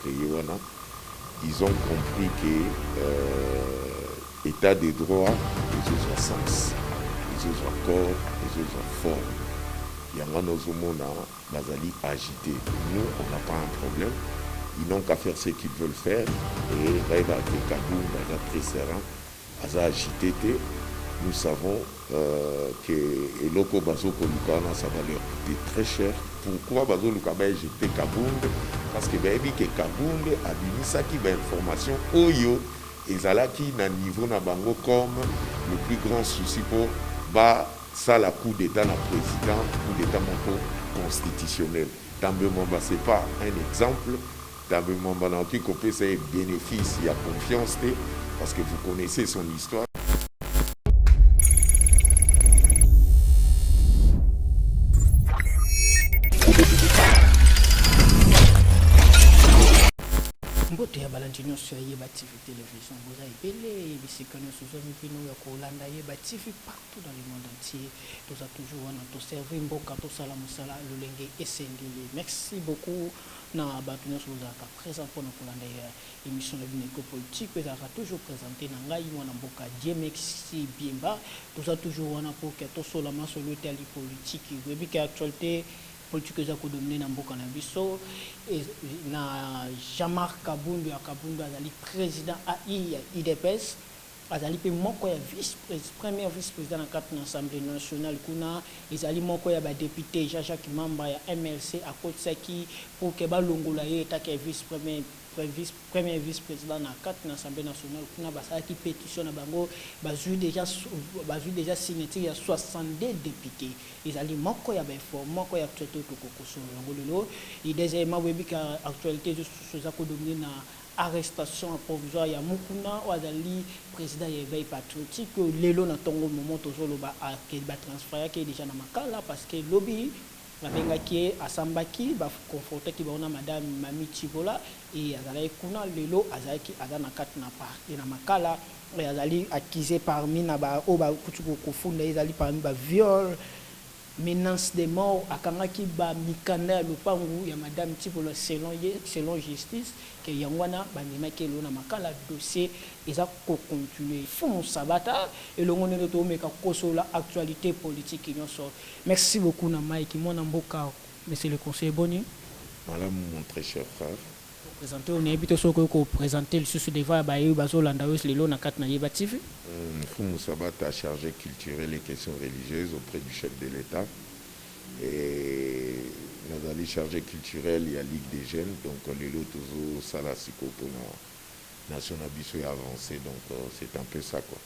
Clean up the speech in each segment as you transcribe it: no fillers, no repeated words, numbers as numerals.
créé, ils ont compris que l'état des droits, les autres sens, les autres corps, les autres formes. Il y en a nos bazali agité. Nous, on n'a pas un problème. Ils n'ont qu'à faire ce qu'ils veulent faire. Et Rêve avec Kaboum, très serein, Aza agité. Nous savons que Eloko Bazo Kolukana, ça va leur coûter très cher. Pourquoi Bazo Lukaba a jeté Kaboum? Parce que Kaboum a mis ça qui va information Oyo et Zalaki n'a niveau na bango comme le plus grand souci pour ça la coup d'état na président, coup d'état constitutionnel. Tambemamba c'est pas un exemple. Tambemamba n'a aucun côté c'est bénéfice, il y a confiance parce que vous connaissez son histoire. mbote ya balandi nyonso ya Yeba TV télévision boza ebele bisika nyonso ozwami bino ya kolanda Yeba TV partout dans le monde entier toza toujours wana toservi mboka tosala mosala lolenge esengeli. Merci beaucoup na bato nyonso bozalaka présent mpona kolanda ya émission na bino écopolitique ezalaka toujours présenté na ngai mwana mboka Diemexi Biemba. Toza toujours wana mpo ke tosola masolo etali politique oyebi ke actualité politique za kodomine na mboka na biso na Jean-Marc Kabundu ya Kabundu azali président AI ya IDPS azali pe moko ya premier vice-président na kati na Assemblée nationale kuna ezali moko ya ba député Jean-Jacques Mamba ya MLC akotisaki pour ke balongola ye etake premier vice-président na kati na Assemblée nationale kuna basalaki pétition na bango bazui déjà signature ya 62 députés ezali moko ya baeffort moko ya actualité tokokoso yango lelo et deuxièmement webika actualité za kodominer na arrestation provisoire ya Mukuna Ouazali président ya éveil patriotique lelo na tongo moment tozoloba ke ba transfert ke déjà na makala parce que lobby babengaki asambaki ba confronter ki baona madame Mami Chibola et azali kuna lelo azalaki aza na kati na parti na makala et azali accusé parmi na ba o ba kutuko kofunda ezali parmi ba viol menace de mort akangaki ba mikanda ya lupangu ya madame Chibola selon justice que yangwana bandimaki lelo na makala dossier eza ko continuer Fumu Sabata et le monde to meka kosola actualité politique nyonso. Merci beaucoup na Mike mwana mboka monsieur le conseiller Boni. Madame mon très cher frère. Présenter on évite soko ko présenter le sous devant ba yo bazolanda yo lelo na kat na Yeba TV. Fumu Sabata chargé culturel et questions religieuses auprès du chef de l'État et nous allons chargé culturel il y a Ligue des jeunes donc lelo toujours sala siko pour national biso avancé donc c'est un peu ça quoi.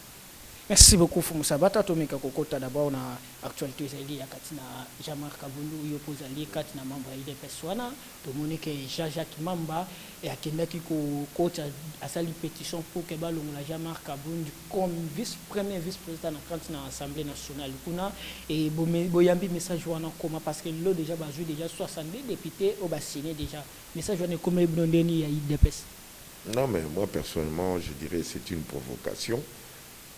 Merci beaucoup Fumu Sabata tomeka kokota d'abord na actualité zaidi ya kati na Jean-Marc Kabundu yo pozali kati na mambo ya IDPS wana to monike Jean-Jacques Mamba et akendaki ko kota asali pétition pour que balongola Jean-Marc Kabundu comme premier vice-président na kati na Assemblée nationale kuna et boyambi message wana comment parce que là déjà bazu déjà 62 députés au signé déjà message wana comme blondeni ya IDPS. Non mais moi personnellement je dirais c'est une provocation.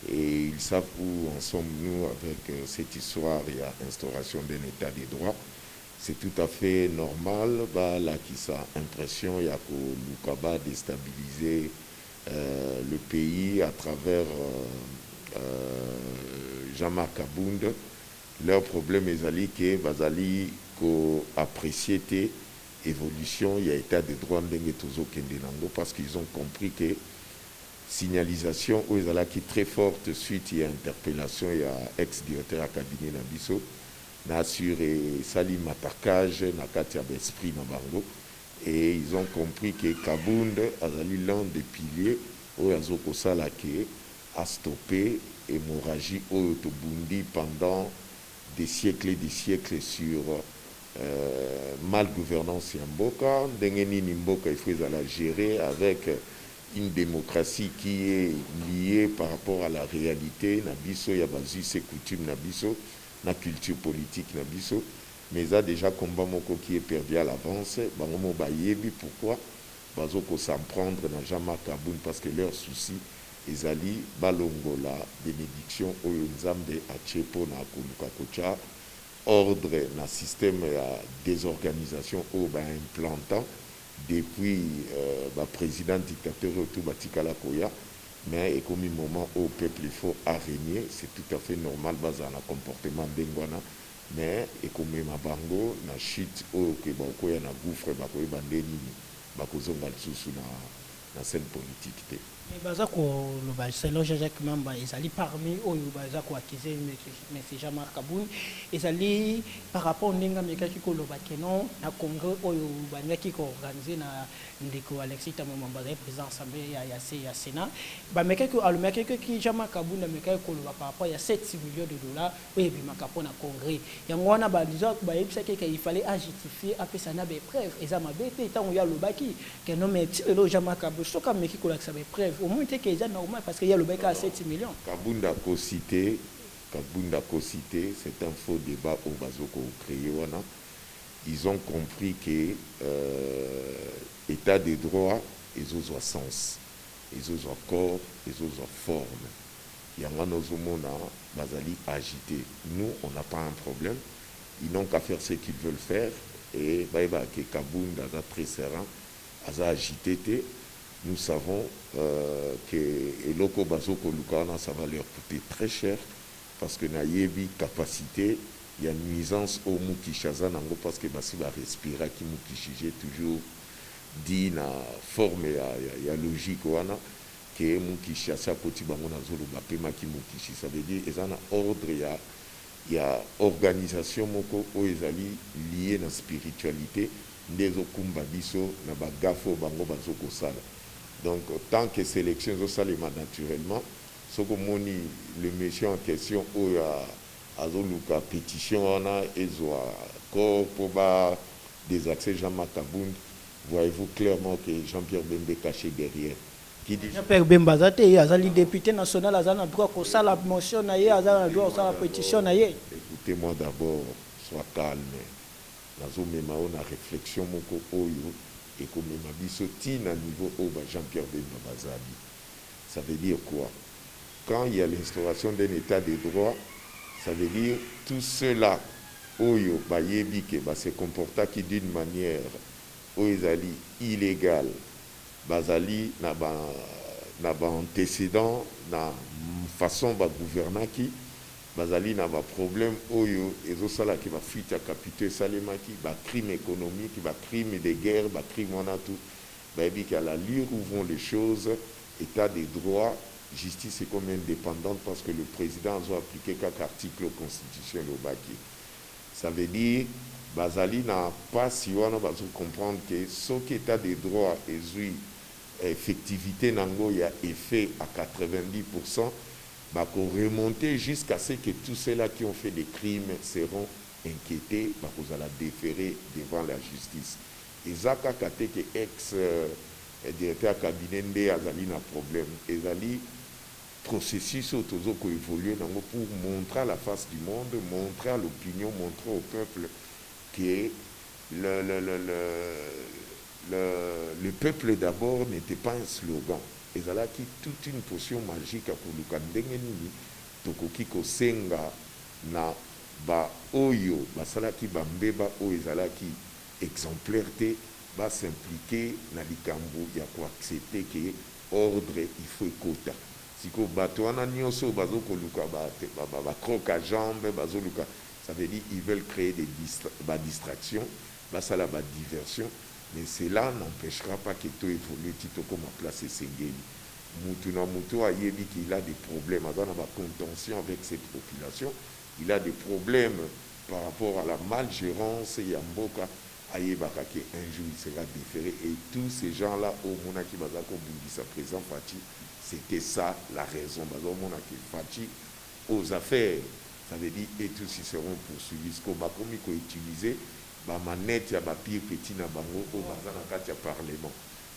Et ils savent où en sommes nous avec cette histoire, il y a instauration d'un état de droit. C'est tout à fait normal, là qui ça impression, il y a que Lukaba déstabiliser le pays à travers Jean-Marc Kabund. Leur problème est que Bazali ko apprécié évolution, il y a état de droit parce qu'ils ont compris que signalisation où ils allaient qui très forte suite il y a interpellation il y a ex-directeur à cabinet Nabiso n'a assuré Salim attaquage n'a katia esprit na bango et ils ont compris que Kabund azali l'un des piliers où azoko salake a stoppé hémorragie au Tobundi pendant des siècles et des siècles sur mal gouvernance ya mboka ndenge nini mboka il faut la gérer avec une démocratie qui est liée par rapport à la réalité nabiso ya bazu ses coutumes nabiso na culture politique nabiso mais ça déjà combat moko qui est perdu à l'avance bango bayebi pourquoi bazoko s'en prendre na Jean-Marc Kabund parce que leur souci ezali balongola bénédiction oyo nzambe achepo na kuluka kocha ordre na système ya désorganisation au implantant depuis le président dictateur tout batikala koya, mais comme un moment où le peuple il faut arraigner, c'est tout à fait normal basé sur le comportement d'Engwana, mais et comme ma bango na chute au que bako ya na gouffre bako bandeni bako zonga sous na scène politique. baza koloba selon Jacques Mamba ezali parmi oyo baza koakize monsieur Jean-Marc Kabund ezali par rapport ndenge amekaki koloba keno na congrès oyo bandaki koorganize na ndeko Alexis Thamo Mamba président assemblée ya Sénat bamekaki alobaki Jean-Marc Kabund amekaki koloba par rapport ya 7 millions de dollars oyo ebimaka mpona congrès yango wana bayebisaki il fallait justifier apesa na bepreuve eza mabe te ntango yo alobaki keno mais lelo Jean-Marc Kabund soki ameki kolakisa bepreuve au moins c'est que c'est normal parce qu'il y a le bec à 7 millions. Kabunda ko cité, c'est un faux débat au Bazoko créé. Ils ont compris que état de droit, ils ont sens, ils ont corps, ils ont forme. Il y a un bazali agité. Nous, on n'a pas un problème. Ils n'ont qu'à faire ce qu'ils veulent faire. Et que Kabunda est très serein, a agité. Nous savons que Eloko Bazoko Lukana, ça va leur coûter très cher parce que Nayebi capacité, il y a une nuisance au Mukishaza Nango parce que Basi va respirer qui Mukishije toujours dit na forme il y a logique wana que Mukishaza Koti Bangona Zolo Bapema qui Mukishi. Ça veut dire qu'ils ont un ordre, il y a organisation moko oezali liée à la spiritualité des okumba biso na bagafo bango bazoko sala. Donc, tant que sélection salima naturellement, ce que le monsieur en question, il y a une pétition, il y a des accès Jean-Marc Kabund, voyez-vous clairement que Jean-Pierre Bembe est caché derrière. Jean-Pierre Bembe, il y a un député national, il y a un droit qu'on sa la motion, il y a un droit qu'on sa la pétition. Écoutez-moi d'abord, sois calme. Nous avons une réflexion, et comme m'a dit à niveau au Jean-Pierre Bemba Bazali. Ça veut dire quoi? Quand il y a l'instauration d'un état de droit, ça veut dire tout cela oyo bayebi ke se comporta qui d'une manière oizali illégale bazali na ba antécédent na façon ba gouverner qui bazali na ba problème oyo ezosala ki ba fuite à capitaux salemaki ba crime économique ba crime de guerre ba crime on a tout baby qu'à la lire où vont les choses état de droit justice est comme indépendante parce que le président doit appliquer quelques articles constitutionnels au baki. Ça veut dire bazali n'a pas si on a comprendre que ce qui est état de droit et effectivité nango il y a effet à 90%. Bah, qu'on remonter jusqu'à ce que tous ceux-là qui ont fait des crimes seront inquiétés, bah, qu'on va la déférer devant la justice. Et Zaka Kate, qui est ex-directeur cabinet, Azali n'a problème. Azali, processus autour qui évolue pour montrer à la face du monde, montrer à l'opinion, montrer au peuple que le peuple d'abord n'était pas un slogan. Et ça qui toute une potion magique pour le kandengeni tokoki kosenga na ba oyo basalaki bambeba o ezalaki exemplaire te ba s'impliquer na likambo ya ko accepter que ordre il faut ekota siko bato wana nyonso bazoko luka ba croque à jambe bazoluka ça veut dire ils veulent créer des distractions basala ba diversion. Mais cela n'empêchera pas que tout évolue, tout comme placer Sengeli. Moutouna Moutou a dit qu'il a des problèmes, il a des contention avec cette population, il a des problèmes par rapport à la malgérance et Yamboka, Ayebaka qui un jour il sera déféré. Et tous ces gens-là, au Monaki Bazako Bundisa présent Fati, c'était ça la raison. Bazo Monaki Fati, aux affaires, ça veut dire, et tous ils seront poursuivis. Ce qu'on va utiliser. Manette ya papier petit na bango au bazana parlement.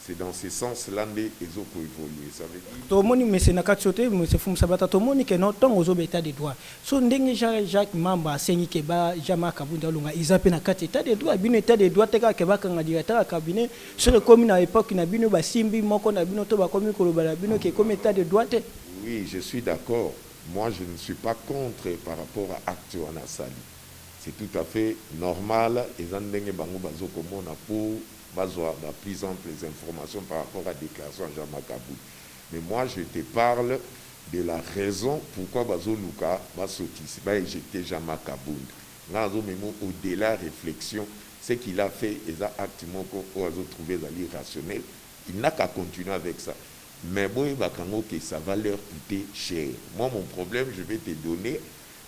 C'est dans ce sens-là que les autres évoluer. Ça veut dire. Tout le monde mais c'est na katiote mais c'est fou sabata tout le monde que non tant aux états de droit. So ndenge Jacques Mamba sengi ke ba Jean-Marc Kabund lunga izape na kati état de droit bino état de droit teka ke ba kanga directeur cabinet sur le commune à l'époque na bino ba simbi moko na bino to ba komi ko ba bino ke comme état de droit. Oui, je suis d'accord. Moi je ne suis pas contre par rapport à acte on a sali. C'est tout à fait normal et zandenge bango bazoko mona pour plus amples informations par rapport à la déclaration de Jean-Marc Kabound. Mais moi, je te parle de la raison pourquoi Bazoluka va éjecter Jean-Marc Kabound. Au-delà de la réflexion, ce qu'il a fait, il a activement trouvé rationnel. Il n'a qu'à continuer avec ça. Mais bon, que ça va leur coûter cher. Moi, mon problème, je vais te donner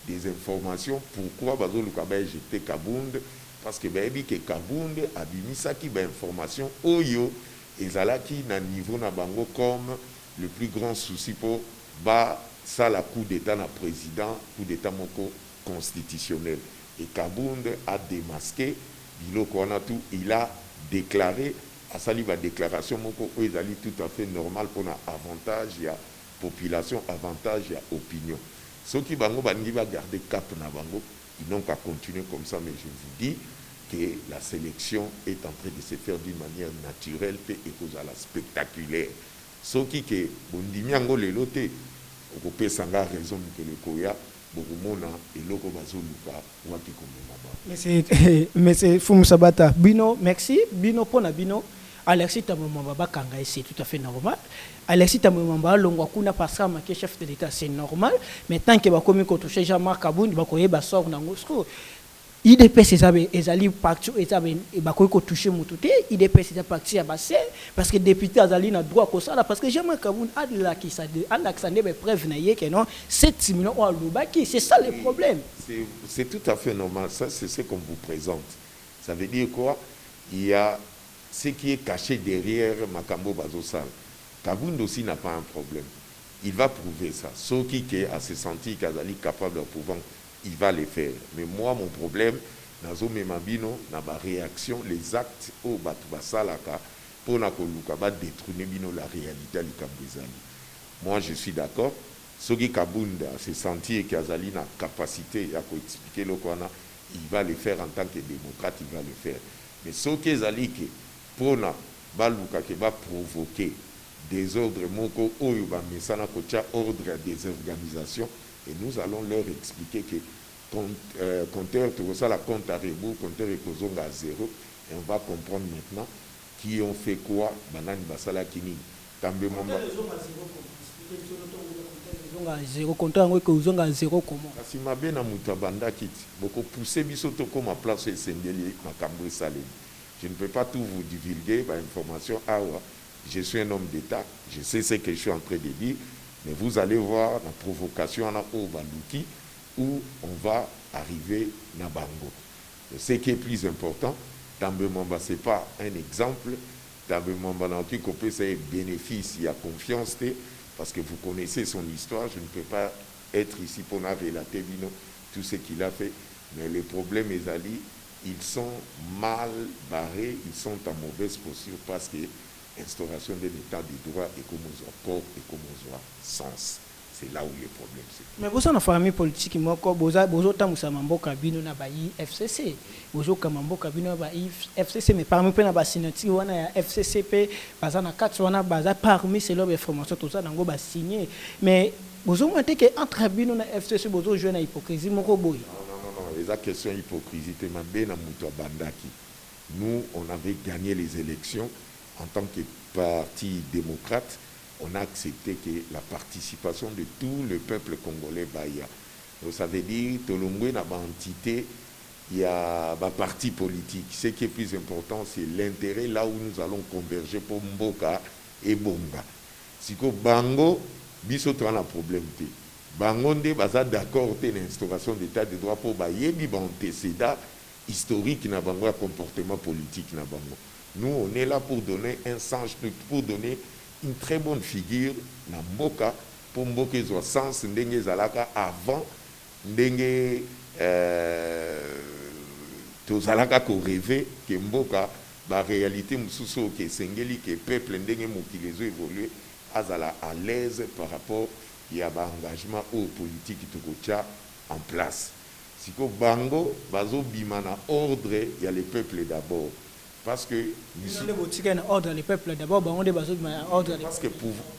des informations pourquoi Bazoluka va éjecter Kabound. Parce que Kabound a mis ça qui va information Oyo et Zalaki n'a niveau na bango comme le plus grand souci pour ça la coup d'état na président, coup d'état moko constitutionnel. Et Kabound a démasqué, il a déclaré à sa libre déclaration moko ezali tout à fait normal pour un avantage il y a population, avantage il y a opinion. Ceux qui bango bangi va garder cap na bango, ils n'ont qu'à continuer comme ça, mais je vous dis que la sélection est en train de se faire d'une manière naturelle et la spectaculaire. Ceux qui que bondimi ango le loté, on peut s'engager raison que le koya bokumona eloko bazoluka waki komema. Mais c'est Fumusabata Bino, merci Bino pona Bino. Alexis Tamomamba Kanga, c'est tout à fait normal. Alexis Tamomamba Longwakuna Passama qui est chef de l'État, c'est normal. Mais tant que va commis contre Jean-Marc Kabound, va koye ba sort nangosko. IDPS ezali parti ezali bakoyiko toucher mututé, IDPS ezali parti ya basse parce que député azali na droit ko sala parce que Jean-Marc Kabound a de la qui ça de Alexandre be preuve na ye que non 7 millions au lobaki, c'est ça le problème. C'est tout à fait normal, ça c'est ce qu'on vous présente. Ça veut dire quoi? Il y a ce qui est caché derrière Makambo Bazosal. Kabound aussi n'a pas un problème. Il va prouver ça. Ceux qui a se senti qu'Azali capable de pouvoir, il va les faire. Mais moi, mon problème, nazo memabino, na ba réaction, les actes au Batubasalaka, pour na koluka ba détrôner bino la réalité à l'Ikambrizali. Moi, je suis d'accord. Ceux qui Kabound se senti qu'Azali n'a capacité à expliquer le Kwana, il va le faire en tant que démocrate, il va le faire. Mais ceux qui Azali pour na baluka qui va provoquer des ordres moko oyo ba mesana kocha ordre des organisations et nous allons leur expliquer que compteur tout ça la compte à rebours compteur ekozonga à zéro et on va comprendre maintenant qui ont fait quoi banani basala kini tambe mamba zéro compteur ngo ekozonga zéro comment kasi mabe na muta banda kiti boko pousser biso to comme place esengeli makambo esaleli. Je ne peux pas tout vous divulguer par information. Je suis un homme d'État, je sais ce que je suis en train de dire, mais vous allez voir la provocation à Baluki où on va arriver à Bango. Ce qui est plus important, Tambe Mamba, ce n'est pas un exemple. Tambe Mamba, c'est un bénéfice, il y a confiance, parce que vous connaissez son histoire. Je ne peux pas être ici pour relater tout ce qu'il a fait, mais le problème est Ali. Ils sont mal barrés, ils sont en mauvaise posture parce que l'instauration de l'état de droit et comme on voit et comme on voit sens. C'est là où le problème c'est. Mais vous avez une famille politique, vous avez Tamousamambo Kabino na bayi FCC. Vous avez Kamambo Kabino na bayi FCC, mais parmi les basinati, vous avez FCCP, bazana 4, vous avez parmi ces lobes informations, tout ça, vous avez signé. Mais vous avez que entre Kabino na FCC, vous avez joué à l'hypocrisie, mon robot. Les questions hypocrisie, nous, on avait gagné les élections en tant que parti démocrate. On a accepté que la participation de tout le peuple congolais baya. Donc ça veut dire que l'on a une entité, il y a un parti politique. Ce qui est plus important, c'est l'intérêt là où nous allons converger pour Mboka et Bonga. Si que Bango, biso tu as un problème. Bangonde baza d'accord avec l'instauration d'état de droit pour bayebi ba antécédent historique na bango à comportement politique na bango. Nous on est là pour donner un sens, pour donner une très bonne figure na mboka pour mboka zo sens ndenge zalaka avant ndenge to zalaka ko rêver que mboka ba réalité mususu que sengeli que peuple ndenge mokili zo évoluer azala à l'aise par rapport il y a un engagement politique qui est en place. Si que Bango, Bazo Bimana, ordre, il y a les peuples d'abord. Parce que. Ordre, les peuples d'abord, parce que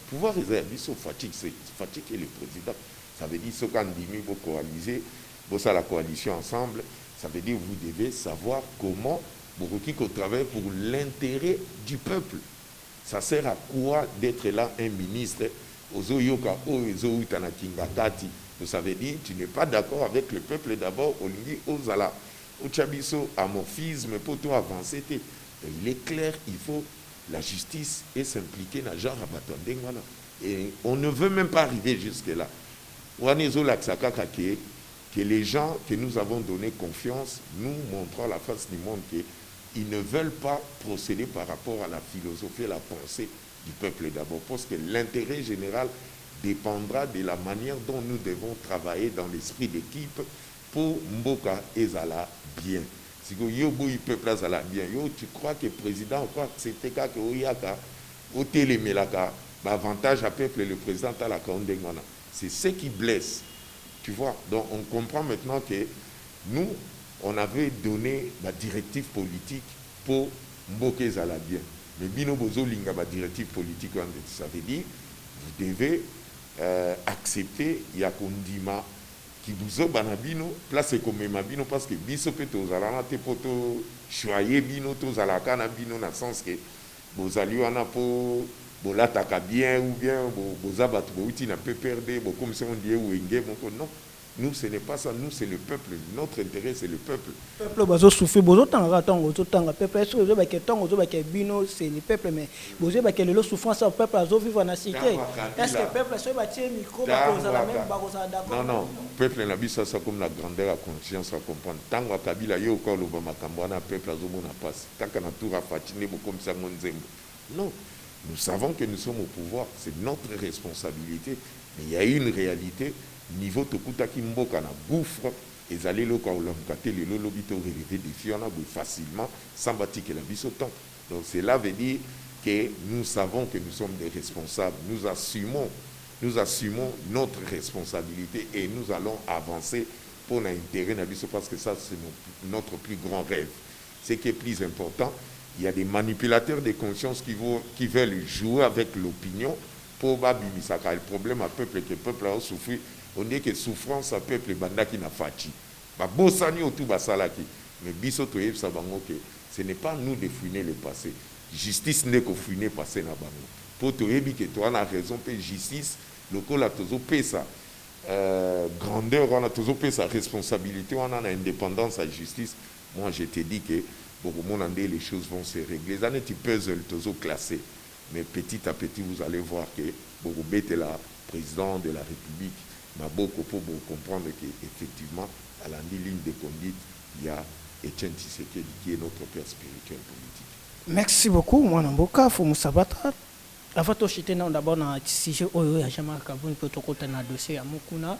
pouvoir réserver, ils fatigue et le président. Ça veut dire que quand vous coalisez, vous avez la coalition ensemble, ça veut dire que vous devez savoir comment Boroki qu'on travaille pour l'intérêt du peuple. Ça sert à quoi d'être là un ministre? Ça veut dire tu n'es pas d'accord avec le peuple d'abord, Olingi Ozala, Ochabiso, amorphisme, pour toi avancer. Il est clair, il faut la justice et s'impliquer dans le genre à. Et on ne veut même pas arriver jusque-là. Que les gens que nous avons donné confiance, nous montrons à la face du monde qu'ils ne veulent pas procéder par rapport à la philosophie et la pensée du peuple d'abord, parce que l'intérêt général dépendra de la manière dont nous devons travailler dans l'esprit d'équipe pour Mboka Ezala bien. Si le peuple Ezala bien, tu crois que le président, c'était que Oyaka, au télémelaka, avantage à peuple le président à la Kondengana. C'est ce qui blesse. Tu vois, donc on comprend maintenant que nous, on avait donné la directive politique pour Mboka Ezala bien. Mais bino bozo linga ba directive politique, ça veut dire vous devez accepter yakondima qui vous banabino place comme mabino parce que biso pe tozala te poto choyer bino tozala kana bino na sens que bozali wana po bolataka bien ou bien bozaba to bouti na peu perdre comme si on dit wenge non. Nous, ce n'est pas ça. Nous, c'est le peuple. Notre intérêt, c'est le peuple. Le peuple va souffrir. Vous autres, le peuple, est-ce que vous avez bino, c'est le peuple, mais vous avez le souffrance au peuple, vous vivre en cité. Est-ce que le peuple, est-ce que vous micro, non, non. Le peuple n'a pas ça comme la grandeur, la conscience, à comprendre. Tant que Kabila, il y a encore le Bamakambouana, le peuple, a passe. Tant qu'on a tout rafatiné, comme ça, non. Nous savons que nous sommes au pouvoir. C'est notre responsabilité. Mais il y a une réalité. Niveau tokutaki mboka na gouffre ezali loko olomkate le lobito relever des fiona facilement sans bâtir que la vie temps. Donc cela veut dire que nous savons que nous sommes des responsables, nous assumons notre responsabilité et nous allons avancer pour l'intérêt de biso parce que ça c'est notre plus grand rêve. Ce qui est plus important, il y a des manipulateurs de conscience qui veulent jouer avec l'opinion pour babimisaka le problème à peuple que le peuple a souffert. On dit que souffrance à peuple bandaki na fachi. Ba bosani autour basalaki. Mais biso toyev sabango que ce n'est pas nous de fouiner le passé. Justice n'est que fouiner passé na bango. Pour toyebi que toi na raison pe justice lokola tozo pesa grandeur on a tozo pesa responsabilité on a indépendance à justice. Moi je te dis que beaucoup monde andé les choses vont se régler. Les années tu puzzle tozo classé. Mais petit à petit vous allez voir que beaucoup bête là président de la République Maboko pour comprendre qu'effectivement, à la ligne de conduite, il y a Etienne Tshisekedi qui est notre père spirituel politique. Merci beaucoup, moi Namboka, Foumoussabata. Avant de chiter d'abord dans le sujet où il y a jamais Kaboun pour tout côté dans dossier à Mukuna.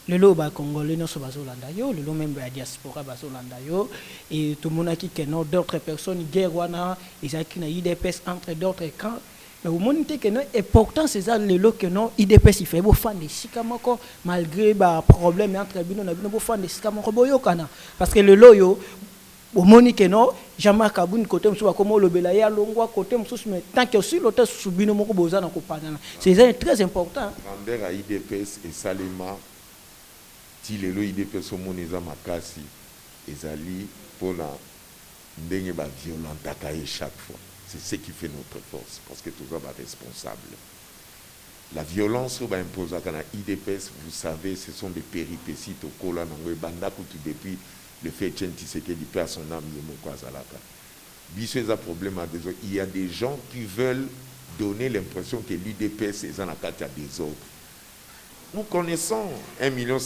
Le lot congolais non sur Bazolandayo, le lot même de la diaspora Bazolandayo, et tout le monde qui connaît d'autres personnes, guerre wana, ils ont qui IDPS entre d'autres camps. Mais au monde que non et pourtant c'est ça le lot que non IDPS il fait beau fan de sikamoko malgré ba problème entre bino na bino beau fan de sikamoko boyo kana parce que le lot yo au monde que non jamais kabuni côté mso comme le belaya longwa côté mso mais tant que aussi l'autre sous bino moko boza na kopana c'est ça très important grandeur à IDPS et Salima ti le lot IDPS au monde eza makasi ezali pona ndenge ba violenta chaque fois. C'est ce qui fait notre force, parce que tous sommes responsables. La violence va imposer à l'IDPS, vous savez, ce sont des péripéties au Kola, depuis le fait que Tshisekedi perd son âme, il y a des gens qui veulent donner l'impression que l'IDPS est en attaque à des autres. Nous connaissons 1,5 million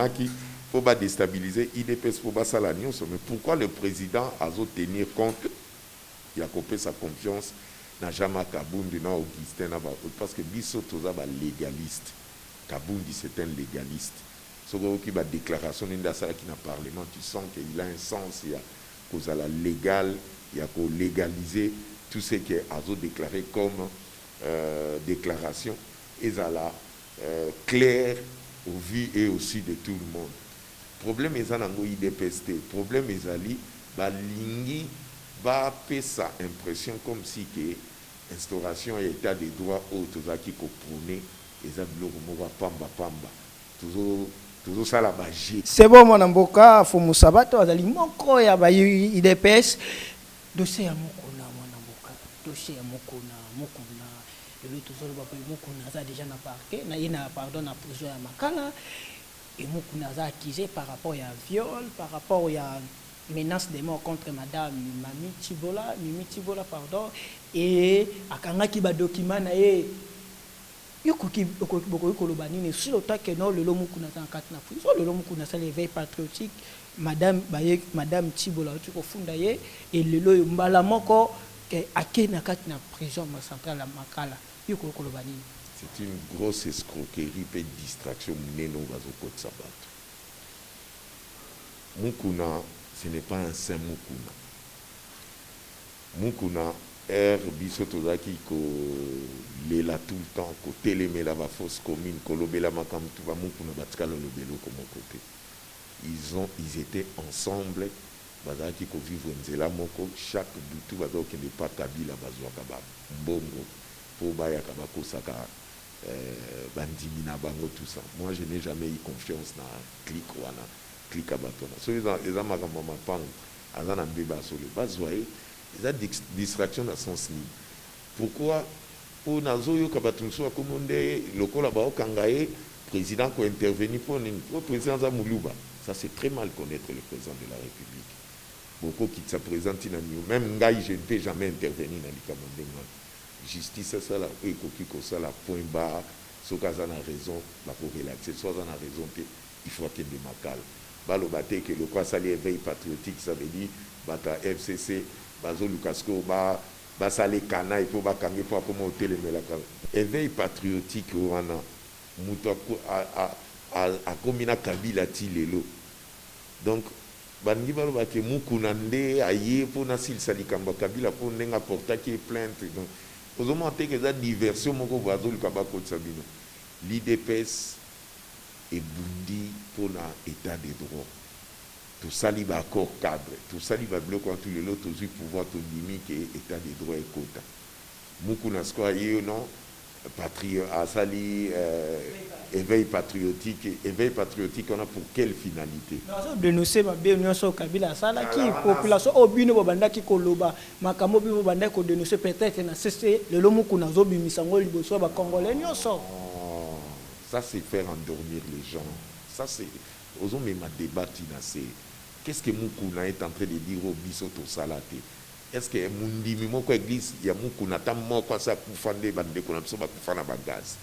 qui faut pas déstabiliser l'IDPS pour pas ça la mais pourquoi le président a tenir compte? Il a coupé sa confiance dans Jama Kabundi, dans Augustin, parce que Bisso Toza va légaliste. Kabundi, c'est un légaliste. Ce qui va déclaration dans le Parlement, tu sens qu'il a un sens, il y a cause à la légale, il y a qu'au légaliser tout ce qui est déclaré comme déclaration, et ça la clair au vu et au su de tout le monde. Problème est dans l'IDPST, problème est ali, balingi va faire sa impression comme si que instauration et état des droits autres qui prôné et ça pamba toujours Toujours ça la magie. C'est bon, mon amboka, faut moussabato, azali moko ya ba IDPS. Dossier ya mokona, mon amboka. Dossier ya mokona. Le toujours le papa mokona za déjà na parquet, na ina pardon na prison ya Makala. Et mokona za accusé par rapport à viol, par rapport à menace de mort contre madame Mimi Tibola, pardon. Et akangaki ba document na ye. Yokoki koloba nini sur le temps que non le lomu kuna za nkati na prison le lomu kuna sa l'éveil patriotique madame Tibola tu ko funda ye et le lo mbala moko ke akena kati na prison centrale à Makala yoko koloba nini. C'est une grosse escroquerie et distraction neno bazo pot sabat. Mukuna ce n'est pas un saint Mukuna biso tozaki ko lela tout le temps ko télémela ba fausse commune ko lobela makam tu ba mukuna batikala lobelo comme côté ils étaient ensemble bazaki ko vivre nzela moko chaque butu bazoki ne pas kabila bazwaka ba mbongo po baya kabako saka bandimi na bango tout ça. Moi je n'ai jamais eu confiance na clique abatona so ils ont makamba mapango azana mbeba solo bazwaye. Il y a des distractions dans son sens. Pourquoi pour Nazoyo Kabatunso Akomondé, le collaborateur Kangaye, président qui a intervenu pour le président Zamoulouba. Ça, c'est très mal connaître le président de la République. Beaucoup qui se présentent dans nous. Même Ngaï, je ne peux jamais intervenir dans le Kamondé. Justice, c'est ça, là, et Kokiko, ça, là, point bas. Soit qu'on a raison, là, pour relaxer. Soit on a raison, il faut qu'il y ait des macales. Balo baté que le quoi, ça, l'éveil patriotique, ça veut dire, bata FCC. Bazo Lukasko ba sale kana il faut ba kangi pour comment télé melaka éveil patriotique wana muto a komina kabila ti lelo donc bangi balo ba ke mukuna nde aye pour na sil sali kamba kabila pour ndenga porta qui plainte donc ozoma te que za diversion moko bazo lukaba ko sabino l'IDPS et bundi pour na état de droit. Tout ça, il va accord cadre. Tout ça, il va bloquer tous les autres pouvoir tout limite et état de droit et quota. Moukouna Skoye, non, éveil patriotique, on a pour quelle finalité? Non, dénoncer ma bien sur Kabila, ça là qui population au bino banda qui koloba, makamo bino banda ko dénoncer peut-être na cessé le lomo kuna zo bimisango liboso ba congolais nyonso. Ça c'est faire endormir les gens. Ça c'est aux hommes ma débat c'est qu'est-ce que Mukuna est en train de dire au bisoto salate? Est-ce que Mundimi moko église ya Mukuna tammo kwa sa kufande bande kuna biso ba kufana ba gaz.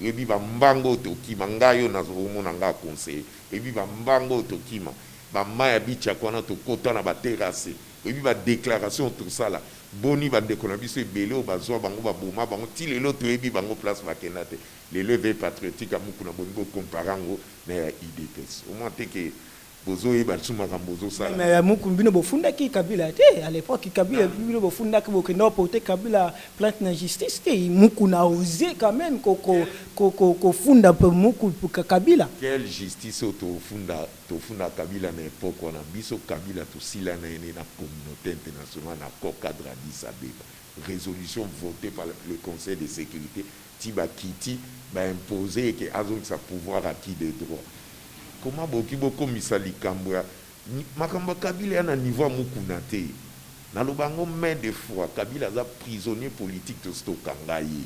Ebi ba mbango to kima ngayo na zomo na nga conseil. Ebi ba mbango to kima ba maya bicha kwa na to kota na ba terrasse. Ebi ba déclaration tout ça là. Boni bande kuna biso ebele ba zo bango ba boma bango ti lelo to ebi bango place makenate. Les levées patriotiques à Mukuna bongo comparango na IDPS. Au moins que bozo eba tsuma kambozo ça. Mais Mukumbino bofunda ki Kabila te à l'époque Kabila bino bofunda ki bokenda porter Kabila plainte na justice te Mukuna osé quand même ko funda pour Muku pour Kabila. Quelle justice to funda Kabila na époque on a biso Kabila to sila na ene na communauté internationale na cadre Addis Abeba. Résolution votée par le Conseil de sécurité Tiba Kiti va imposer que Azon sa pouvoir acquis des droits. Comment beaucoup misali kambwa makamba Kabila na niveau Mukuna te na lobango main de fois Kabila za prisonnier politique de Stokangaye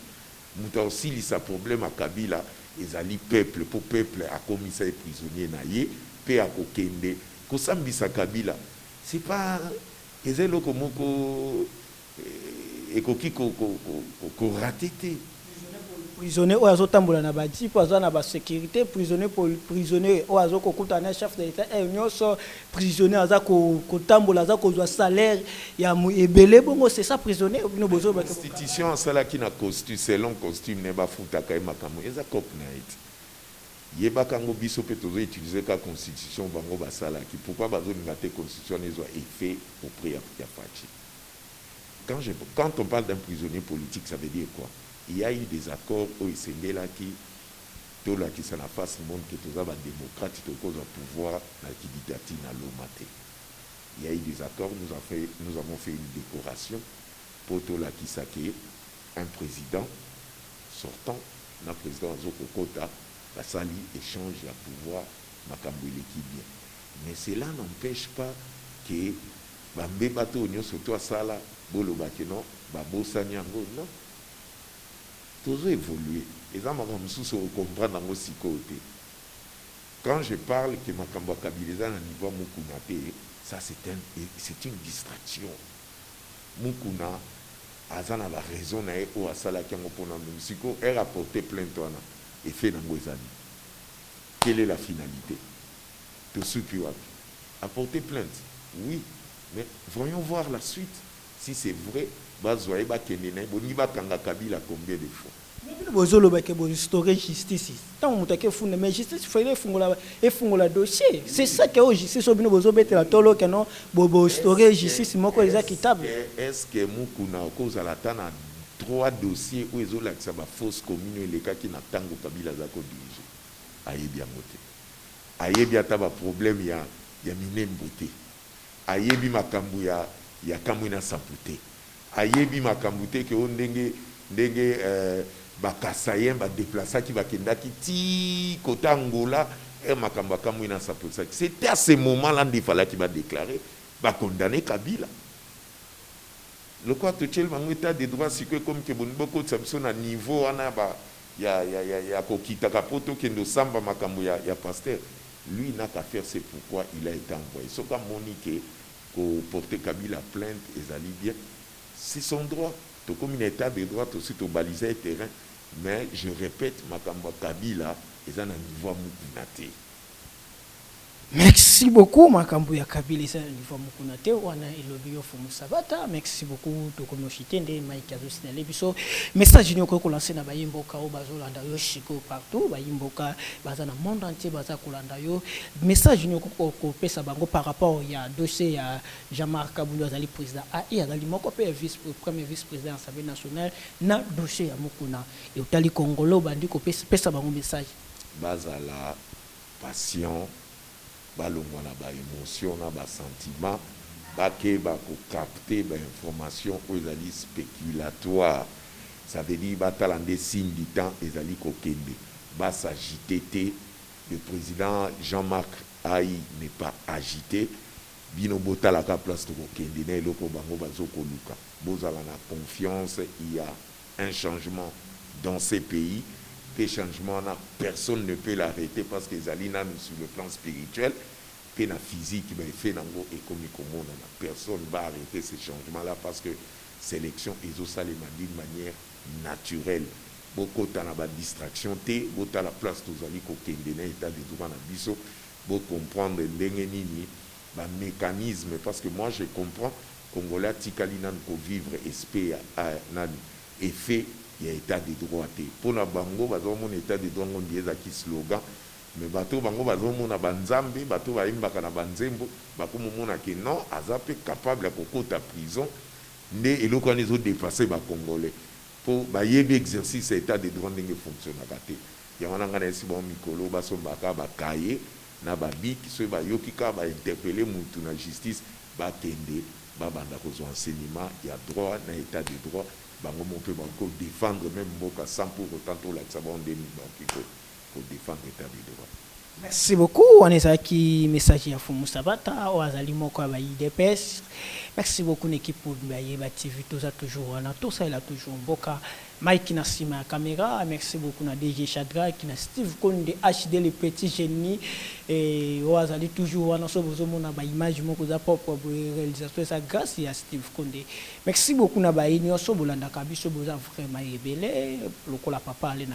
muta aussi li sa problème à Kabila ezali peuple pour peuple a commis ça prisonnier na ye pe a kokende ko sambisa Kabila c'est pas ezelo komoko ekoki ko raté te. Prisonnier ou azo tambola na badi po azo na ba sécurité prisonnier ou azo ko kutana chef de l'état et nyonso prisonnier aza ko tambola aza ko zo salaire ya ebele bongo c'est ça prisonnier no bozo ba institution sala ki na costume selon costume ne ba futa ka makamo eza cop night yeba kango biso pe tozo utiliser ka constitution bango ba sala ki pourquoi bazo ngate constitution ezo effet auprès ya fachi. Quand on parle d'un prisonnier politique ça veut dire quoi? Il y a eu des accords au Sengela qui ça n'a pas ce monde que tous les démocrates qui cause au pouvoir la dictature na l'omate. Il y a eu des accords, nous avons fait une décoration pour tout la Kisake, un président sortant, un président Zoko Kota, la sali échange la pouvoir Makamboué qui bien. Mais cela n'empêche pas que Bambe Bato Nyo Soto Asala, Bolo Bakeno, Babo Sanyango, non. Tous évolué. Et ça, je suis comprendre dans aussi côté. Quand je parle que Makambo Kabiliza à niveau Mukunate, ça c'est une distraction. Mukuna, Azana la raison ou Asala qui a un psycho, elle a porté plainte et fait dans Gozani. Quelle est la finalité? Tout ce qui a porté plainte. Oui, mais voyons voir la suite. Si c'est vrai, Bazoye Bakenene, Boniba Kanga Kabila combien de fois? Justice. Tant que mais justice, il faut la dossier. C'est ça que justice la tolo que non, justice, équitable. Est-ce que Mukuna, cause à la tana, 3 dossiers où ils ont la fausse commune et les cas qui n'attendent Kabila Zako dirigé? Aïe bien moté. Aïe bien taba problème, il y a mine beauté. Aïe bien makambu, il y a kamuna samputé. Aïe bien makambu, que on dengue. Bakasayen ba déplacer qui va kenda qui ti kota Angola et makamba kamwina sa pour ça. C'était à ce moment-là qu'il fallait qu'il va déclarer va condamner Kabila. Le quoi tout tel mangueta des droits c'est que comme que beaucoup de Samson à niveau on a ba ya kokita kapoto kendo samba makambo ya pasteur. Lui n'a qu'à faire, c'est pourquoi il a été envoyé. Ce qu'a moniqué pour porter Kabila plainte et ali bien, c'est son droit. Comme un état de droit aussi au baliser le terrain, mais je répète, Makamba Kabila est un niveau Mukunate. Merci beaucoup, Makambu ya Kabila est un niveau Mukunate. On a élobio Fumu Sabata. Merci beaucoup, Tokomoshite, de Mike Azosina Lebiso. Message nous qu'on lance na Bayimboka au Bazolanda yo Chico partout. Bayimboka bazana monde entier baza Kolanda yo. Message nous qu'on pesa bango par rapport il y a dossier à Jean-Marc Kabunda Azali président AI Azali moko pe premier vice-président de l'Assemblée nationale na dossier à Mukuna. Et utali Congolo bandi ko pesa bango message. Bazala passion. Balongwa na ba émotion na ba sentiment bake ba ko capter ba information ezali spéculatoire, ça veut dire batalande signe du temps ezali ko kende ba s'agiter. Le président Jean-Marc Aï n'est pas agité bino botala ka place to ko kende na eloko bango bazoko luka bozala na confiance. Il y a un changement dans ces pays. Des changements, personne ne peut l'arrêter parce que Zalina, sur le plan spirituel, que la physique, fait personne ne va arrêter ces changements-là parce que sélection, ils ont ça d'une manière naturelle. Beaucoup de distraction, beaucoup à la place de Zali, état de droit, beaucoup comprendre le mécanisme parce que moi je comprends Congolais, Tikalinan, pour vivre esprit et fait. Il y a état de droit. Pour la bango, mon état de droit, on dit qui slogan. Mais bateau bango, mon abanzambe, bateau va imbaka na banzembo, bateau mon que non, azapé capable à coco ta prison, né et l'autre les autres dépassés ba congolais. Pour bayer exercice état de droit n'engue fonctionne à côté. Il y a un engagement si bon mikolo, baso baka ba kaye, na babi qui se ba yokika ba interpeller mutu na justice, ba tende, ba banda kozo enseignement, il y a droit na état de droit. Bango on peut encore défendre même Boka sans pour autant tout la pour défendre l'état de droit. Merci beaucoup. On est aquí message ya Fumu Sabata ou azali moko ba IDPS. Merci beaucoup l'équipe pour ba TV tout ça toujours on a tout ça il a toujours Boka Mike Nassima à caméra. Merci beaucoup na DG Chadra qui na Steve Konde HD les petits génies et ou azali toujours on a so bozo na ba image moko za propre réalisation ça grâce à Steve Konde. Merci beaucoup na ba union so bolanda kabiso boza vraiment rebelle lokola papa ale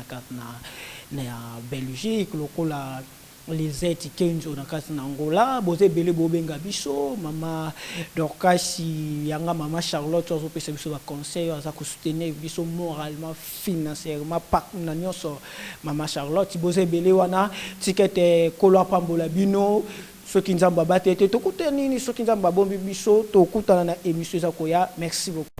na Belgique lokola les aides qui sont en Angola, bozé belé bobenga biso, maman Dorcasi, yanga maman Charlotte, on peut se faire conseil, on va soutenir biso moralement, financièrement, pas n'anionso maman Charlotte, bozé belé wana ticket kolo pambola bino. Ceux qui nous ont battu, tout le monde, ceux qui nous ont battu, tout le monde, émission Zakoya. Merci beaucoup.